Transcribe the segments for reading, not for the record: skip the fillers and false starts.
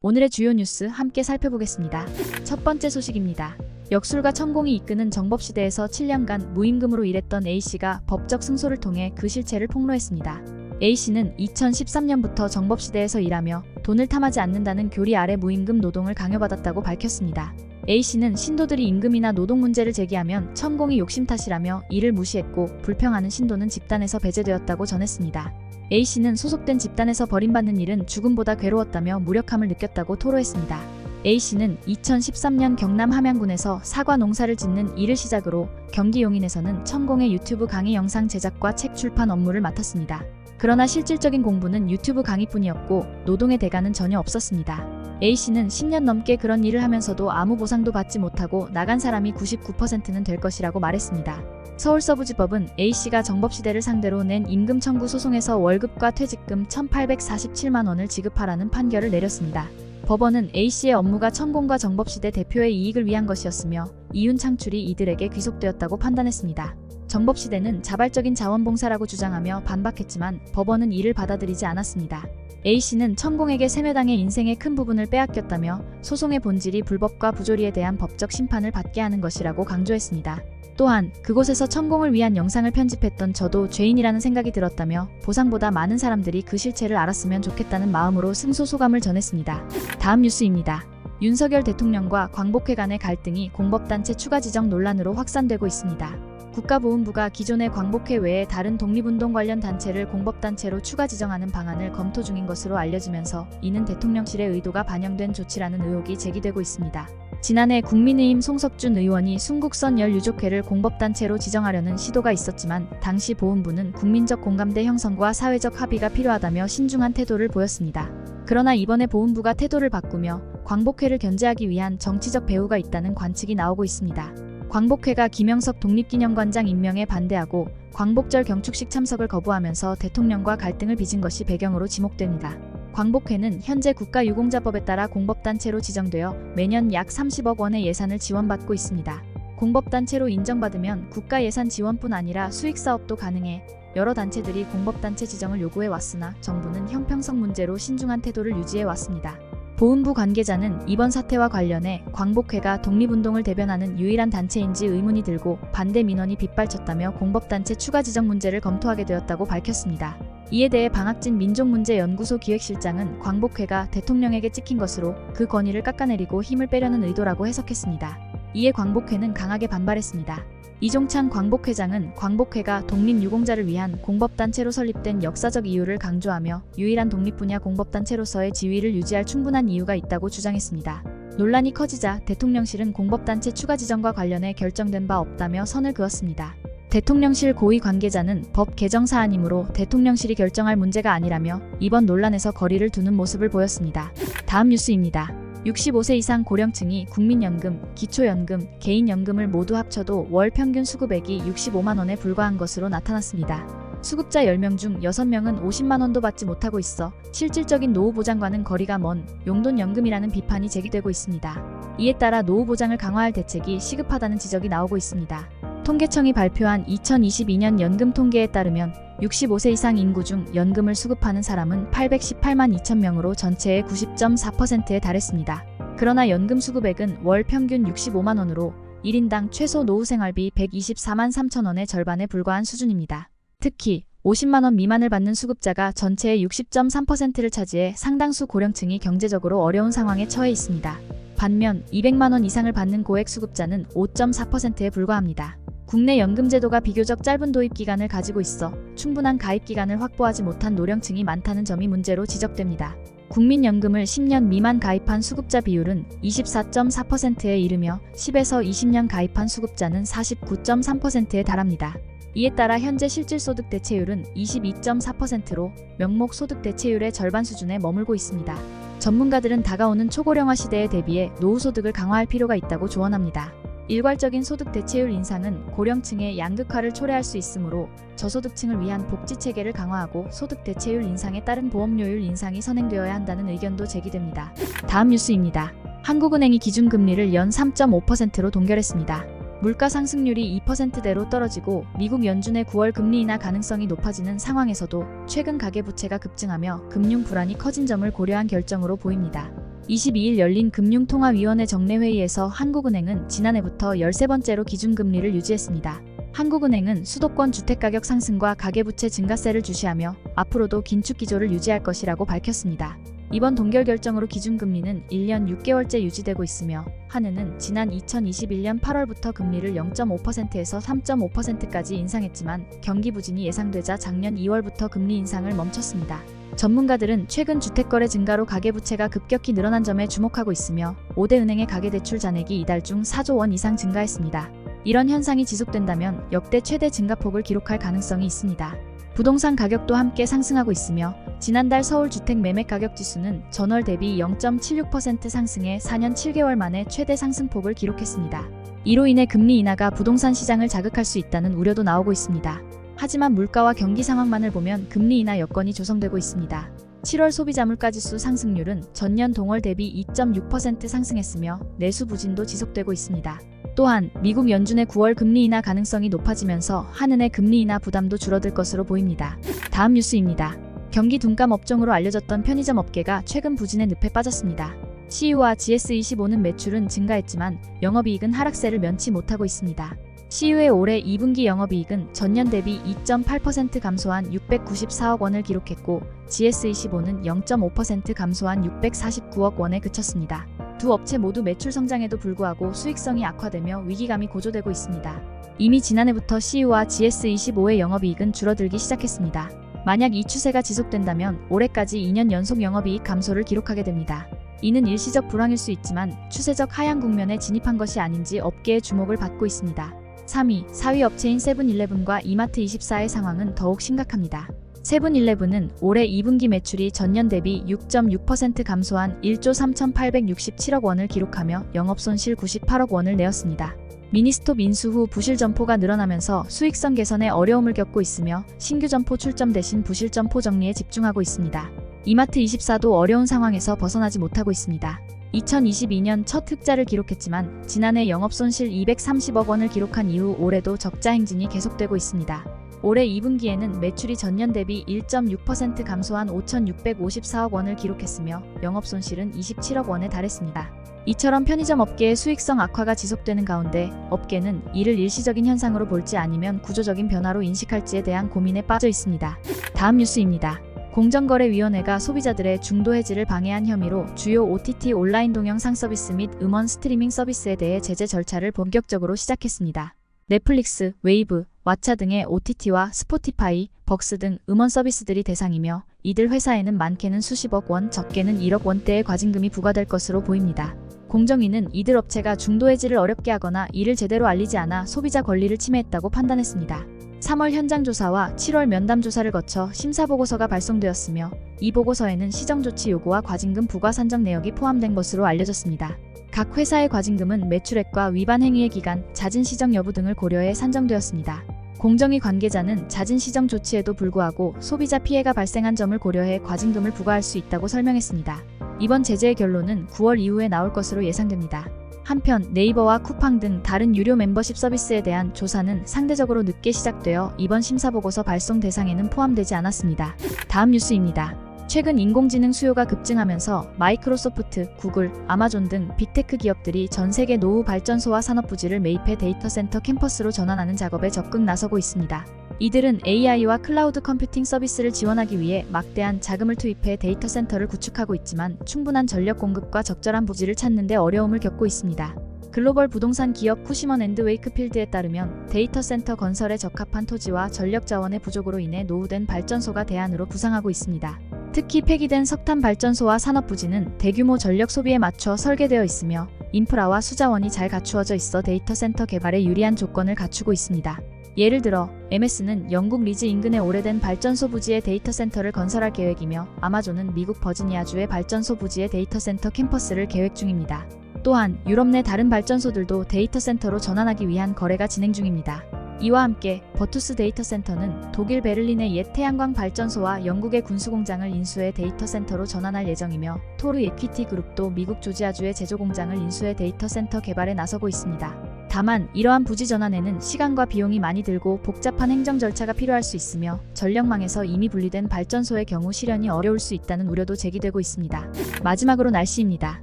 오늘의 주요 뉴스 함께 살펴보겠습니다. 첫 번째 소식입니다. 역술가 천공이 이끄는 정법시대에서 7년간 무임금으로 일했던 A씨가 법적 승소를 통해 그 실체를 폭로했습니다. A씨는 2013년부터 정법시대에서 일하며 돈을 탐하지 않는다는 교리 아래 무임금 노동을 강요받았다고 밝혔습니다. A씨는 신도들이 임금이나 노동 문제를 제기하면 천공이 욕심 탓이라며 이를 무시했고 불평하는 신도는 집단에서 배제되었다고 전했습니다. A씨는 소속된 집단에서 버림받는 일은 죽음보다 괴로웠다며 무력함을 느꼈다고 토로했습니다. A씨는 2013년 경남 함양군에서 사과 농사를 짓는 일을 시작으로 경기 용인에서는 천공의 유튜브 강의 영상 제작과 책 출판 업무를 맡았습니다. 그러나 실질적인 공부는 유튜브 강의뿐이었고 노동의 대가는 전혀 없었습니다. A씨는 10년 넘게 그런 일을 하면서도 아무 보상도 받지 못하고 나간 사람이 99%는 될 것이라고 말했습니다. 서울서부지법은 A씨가 정법시대를 상대로 낸 임금 청구 소송에서 월급과 퇴직금 1,847만 원을 지급하라는 판결을 내렸습니다. 법원은 A씨의 업무가 천공과 정법시대 대표의 이익을 위한 것이었으며 이윤 창출이 이들에게 귀속되었다고 판단했습니다. 정법시대는 자발적인 자원봉사라고 주장하며 반박했지만 법원은 이를 받아들이지 않았습니다. A씨는 천공에게 세뇌당해 인생의 큰 부분을 빼앗겼다며 소송의 본질이 불법과 부조리에 대한 법적 심판을 받게 하는 것이라고 강조했습니다. 또한 그곳에서 천공을 위한 영상을 편집했던 저도 죄인이라는 생각이 들었다며 보상보다 많은 사람들이 그 실체를 알았으면 좋겠다는 마음으로 승소 소감을 전했습니다. 다음 뉴스입니다. 윤석열 대통령과 광복회 간의 갈등이 공법단체 추가 지정 논란으로 확산되고 있습니다. 국가보훈부가 기존의 광복회 외에 다른 독립운동 관련 단체를 공법단체로 추가 지정하는 방안을 검토 중인 것으로 알려지면서 이는 대통령실의 의도가 반영된 조치라는 의혹이 제기되고 있습니다. 지난해 국민의힘 송석준 의원이 순국선 열유족회를 공법단체로 지정하려는 시도가 있었지만 당시 보훈부는 국민적 공감대 형성과 사회적 합의가 필요하다며 신중한 태도를 보였습니다. 그러나 이번에 보훈부가 태도를 바꾸며 광복회를 견제하기 위한 정치적 배후가 있다는 관측이 나오고 있습니다. 광복회가 김영석 독립기념관장 임명에 반대하고 광복절 경축식 참석을 거부하면서 대통령과 갈등을 빚은 것이 배경으로 지목됩니다. 광복회는 현재 국가유공자법에 따라 공법단체로 지정되어 매년 약 30억 원의 예산을 지원받고 있습니다. 공법단체로 인정받으면 국가예산 지원뿐 아니라 수익사업도 가능해 여러 단체들이 공법단체 지정을 요구해왔으나 정부는 형평성 문제로 신중한 태도를 유지해왔습니다. 보훈부 관계자는 이번 사태와 관련해 광복회가 독립운동을 대변하는 유일한 단체인지 의문이 들고 반대 민원이 빗발쳤다며 공법단체 추가 지정 문제를 검토하게 되었다고 밝혔습니다. 이에 대해 방학진 민족문제연구소 기획실장은 광복회가 대통령에게 찍힌 것으로 그 권위를 깎아내리고 힘을 빼려는 의도라고 해석했습니다. 이에 광복회는 강하게 반발했습니다. 이종찬 광복회장은 광복회가 독립유공자를 위한 공법단체로 설립된 역사적 이유를 강조하며 유일한 독립분야 공법단체로서의 지위를 유지할 충분한 이유가 있다고 주장했습니다. 논란이 커지자 대통령실은 공법단체 추가 지정과 관련해 결정된 바 없다며 선을 그었습니다. 대통령실 고위 관계자는 법 개정 사안이므로 대통령실이 결정할 문제가 아니라며 이번 논란에서 거리를 두는 모습을 보였습니다. 다음 뉴스입니다. 65세 이상 고령층이 국민연금, 기초연금, 개인연금을 모두 합쳐도 월 평균 수급액이 65만 원에 불과한 것으로 나타났습니다. 수급자 10명 중 6명은 50만 원도 받지 못하고 있어 실질적인 노후 보장과는 거리가 먼 용돈연금이라는 비판이 제기되고 있습니다. 이에 따라 노후 보장을 강화할 대책이 시급하다는 지적이 나오고 있습니다. 통계청이 발표한 2022년 연금 통계에 따르면 65세 이상 인구 중 연금을 수급하는 사람은 818만 2천 명으로 전체의 90.4%에 달했습니다. 그러나 연금 수급액은 월 평균 65만 원으로 1인당 최소 노후생활비 124만 3천 원의 절반에 불과한 수준입니다. 특히 50만 원 미만을 받는 수급자가 전체의 60.3%를 차지해 상당수 고령층이 경제적으로 어려운 상황에 처해 있습니다. 반면 200만 원 이상을 받는 고액 수급자는 5.4%에 불과합니다. 국내 연금제도가 비교적 짧은 도입 기간을 가지고 있어 충분한 가입 기간을 확보하지 못한 노령층이 많다는 점이 문제로 지적됩니다. 국민연금을 10년 미만 가입한 수급자 비율은 24.4%에 이르며 10에서 20년 가입한 수급자는 49.3%에 달합니다. 이에 따라 현재 실질소득 대체율은 22.4%로 명목 소득 대체율의 절반 수준에 머물고 있습니다. 전문가들은 다가오는 초고령화 시대에 대비해 노후소득을 강화할 필요가 있다고 조언합니다. 일괄적인 소득 대체율 인상은 고령층의 양극화를 초래할 수 있으므로 저소득층을 위한 복지체계를 강화하고 소득 대체율 인상에 따른 보험료율 인상이 선행되어야 한다는 의견도 제기됩니다. 다음 뉴스입니다. 한국은행이 기준금리를 연 3.5%로 동결했습니다. 물가 상승률이 2%대로 떨어지고 미국 연준의 9월 금리 인하 가능성이 높아지는 상황에서도 최근 가계부채가 급증하며 금융 불안이 커진 점을 고려한 결정으로 보입니다. 22일 열린 금융통화위원회 정례회의에서 한국은행은 지난해부터 13번째로 기준금리를 유지했습니다. 한국은행은 수도권 주택가격 상승과 가계부채 증가세를 주시하며 앞으로도 긴축 기조를 유지할 것이라고 밝혔습니다. 이번 동결 결정으로 기준금리는 1년 6개월째 유지되고 있으며 한은은 지난 2021년 8월부터 금리를 0.5%에서 3.5%까지 인상했지만 경기 부진이 예상되자 작년 2월부터 금리 인상을 멈췄습니다. 전문가들은 최근 주택거래 증가로 가계부채가 급격히 늘어난 점에 주목하고 있으며 5대 은행의 가계대출 잔액이 이달 중 4조 원 이상 증가했습니다. 이런 현상이 지속된다면 역대 최대 증가폭을 기록할 가능성이 있습니다. 부동산 가격도 함께 상승하고 있으며 지난달 서울 주택 매매 가격 지수는 전월 대비 0.76% 상승해 4년 7개월 만에 최대 상승폭을 기록했습니다. 이로 인해 금리 인하가 부동산 시장을 자극할 수 있다는 우려도 나오고 있습니다. 하지만 물가와 경기 상황만을 보면 금리 인하 여건이 조성되고 있습니다. 7월 소비자 물가지수 상승률은 전년 동월 대비 2.6% 상승했으며 내수 부진도 지속되고 있습니다. 또한 미국 연준의 9월 금리 인하 가능성이 높아지면서 한은의 금리 인하 부담도 줄어들 것으로 보입니다. 다음 뉴스입니다. 경기 둔감 업종으로 알려졌던 편의점 업계가 최근 부진의 늪에 빠졌습니다. CU와 GS25는 매출은 증가했지만 영업이익은 하락세를 면치 못하고 있습니다. CU의 올해 2분기 영업이익은 전년 대비 2.8% 감소한 694억 원을 기록했고 GS25는 0.5% 감소한 649억 원에 그쳤습니다. 두 업체 모두 매출 성장에도 불구하고 수익성이 악화되며 위기감이 고조되고 있습니다. 이미 지난해부터 CU와 GS25의 영업이익은 줄어들기 시작했습니다. 만약 이 추세가 지속된다면 올해까지 2년 연속 영업이익 감소를 기록하게 됩니다. 이는 일시적 불황일 수 있지만 추세적 하향 국면에 진입한 것이 아닌지 업계의 주목을 받고 있습니다. 3위, 4위 업체인 세븐일레븐과 이마트24의 상황은 더욱 심각합니다. 세븐일레븐은 올해 2분기 매출이 전년 대비 6.6% 감소한 1조 3,867억 원을 기록하며 영업손실 98억 원을 내었습니다. 미니스톱 인수 후 부실 점포가 늘어나면서 수익성 개선에 어려움을 겪고 있으며 신규 점포 출점 대신 부실 점포 정리에 집중하고 있습니다. 이마트24도 어려운 상황에서 벗어나지 못하고 있습니다. 2022년 첫 흑자를 기록했지만 지난해 영업손실 230억 원을 기록한 이후 올해도 적자 행진이 계속되고 있습니다. 올해 2분기에는 매출이 전년 대비 1.6% 감소한 5,654억 원을 기록했으며 영업손실은 27억 원에 달했습니다. 이처럼 편의점 업계의 수익성 악화가 지속되는 가운데 업계는 이를 일시적인 현상으로 볼지 아니면 구조적인 변화로 인식할지에 대한 고민에 빠져 있습니다. 다음 뉴스입니다. 공정거래위원회가 소비자들의 중도 해지를 방해한 혐의로 주요 OTT 온라인 동영상 서비스 및 음원 스트리밍 서비스에 대해 제재 절차를 본격적으로 시작했습니다. 넷플릭스, 웨이브, 왓챠 등의 OTT와 스포티파이, 벅스 등 음원 서비스들이 대상이며 이들 회사에는 많게는 수십억 원, 적게는 1억 원대의 과징금이 부과될 것으로 보입니다. 공정위는 이들 업체가 중도 해지를 어렵게 하거나 이를 제대로 알리지 않아 소비자 권리를 침해했다고 판단했습니다. 3월 현장 조사와 7월 면담 조사를 거쳐 심사 보고서가 발송되었으며 이 보고서에는 시정 조치 요구와 과징금 부과 산정 내역이 포함된 것으로 알려졌습니다. 각 회사의 과징금은 매출액과 위반 행위의 기간, 잦은 시정 여부 등을 고려해 산정되었습니다. 공정위 관계자는 잦은 시정 조치에도 불구하고 소비자 피해가 발생한 점을 고려해 과징금을 부과할 수 있다고 설명했습니다. 이번 제재의 결론은 9월 이후에 나올 것으로 예상됩니다. 한편 네이버와 쿠팡 등 다른 유료 멤버십 서비스에 대한 조사는 상대적으로 늦게 시작되어 이번 심사보고서 발송 대상에는 포함되지 않았습니다. 다음 뉴스입니다. 최근 인공지능 수요가 급증하면서 마이크로소프트, 구글, 아마존 등 빅테크 기업들이 전 세계 노후 발전소와 산업부지를 매입해 데이터 센터 캠퍼스로 전환하는 작업에 적극 나서고 있습니다. 이들은 AI와 클라우드 컴퓨팅 서비스를 지원하기 위해 막대한 자금을 투입해 데이터 센터를 구축하고 있지만 충분한 전력 공급과 적절한 부지를 찾는 데 어려움을 겪고 있습니다. 글로벌 부동산 기업 쿠시먼 앤드 웨이크필드에 따르면 데이터 센터 건설에 적합한 토지와 전력 자원의 부족으로 인해 노후된 발전소가 대안으로 부상하고 있습니다. 특히 폐기된 석탄 발전소와 산업부지는 대규모 전력 소비에 맞춰 설계되어 있으며 인프라와 수자원이 잘 갖추어져 있어 데이터 센터 개발에 유리한 조건을 갖추고 있습니다. 예를 들어 MS는 영국 리즈 인근의 오래된 발전소 부지에 데이터 센터를 건설할 계획이며 아마존은 미국 버지니아주의 발전소 부지에 데이터 센터 캠퍼스를 계획 중입니다. 또한 유럽 내 다른 발전소들도 데이터 센터로 전환하기 위한 거래가 진행 중입니다. 이와 함께 버투스 데이터 센터는 독일 베를린의 옛 태양광 발전소와 영국의 군수공장을 인수해 데이터 센터로 전환할 예정이며 토르 에퀴티 그룹도 미국 조지아주의 제조 공장을 인수해 데이터 센터 개발에 나서고 있습니다. 다만 이러한 부지 전환에는 시간과 비용이 많이 들고 복잡한 행정 절차가 필요할 수 있으며 전력망에서 이미 분리된 발전소의 경우 실현이 어려울 수 있다는 우려도 제기되고 있습니다. 마지막으로 날씨입니다.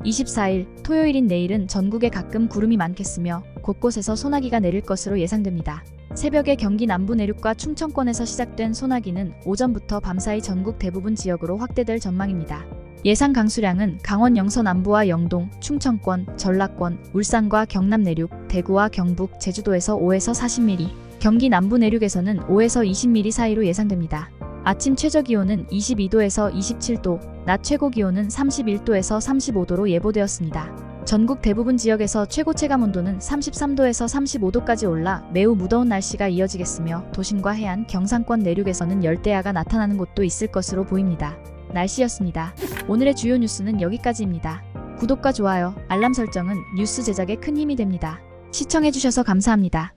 24일 토요일인 내일은 전국에 가끔 구름이 많겠으며 곳곳에서 소나기가 내릴 것으로 예상됩니다. 새벽에 경기 남부 내륙과 충청권에서 시작된 소나기는 오전부터 밤사이 전국 대부분 지역으로 확대될 전망입니다. 예상 강수량은 강원 영서 남부와 영동, 충청권, 전라권, 울산과 경남 내륙, 대구와 경북, 제주도에서 5에서 40mm, 경기 남부 내륙에서는 5에서 20mm 사이로 예상됩니다. 아침 최저기온은 22도에서 27도, 낮 최고기온은 31도에서 35도로 예보되었습니다. 전국 대부분 지역에서 최고 체감온도는 33도에서 35도까지 올라 매우 무더운 날씨가 이어지겠으며 도심과 해안, 경상권 내륙에서는 열대야가 나타나는 곳도 있을 것으로 보입니다. 날씨였습니다. 오늘의 주요 뉴스는 여기까지입니다. 구독과 좋아요, 알람 설정은 뉴스 제작에 큰 힘이 됩니다. 시청해주셔서 감사합니다.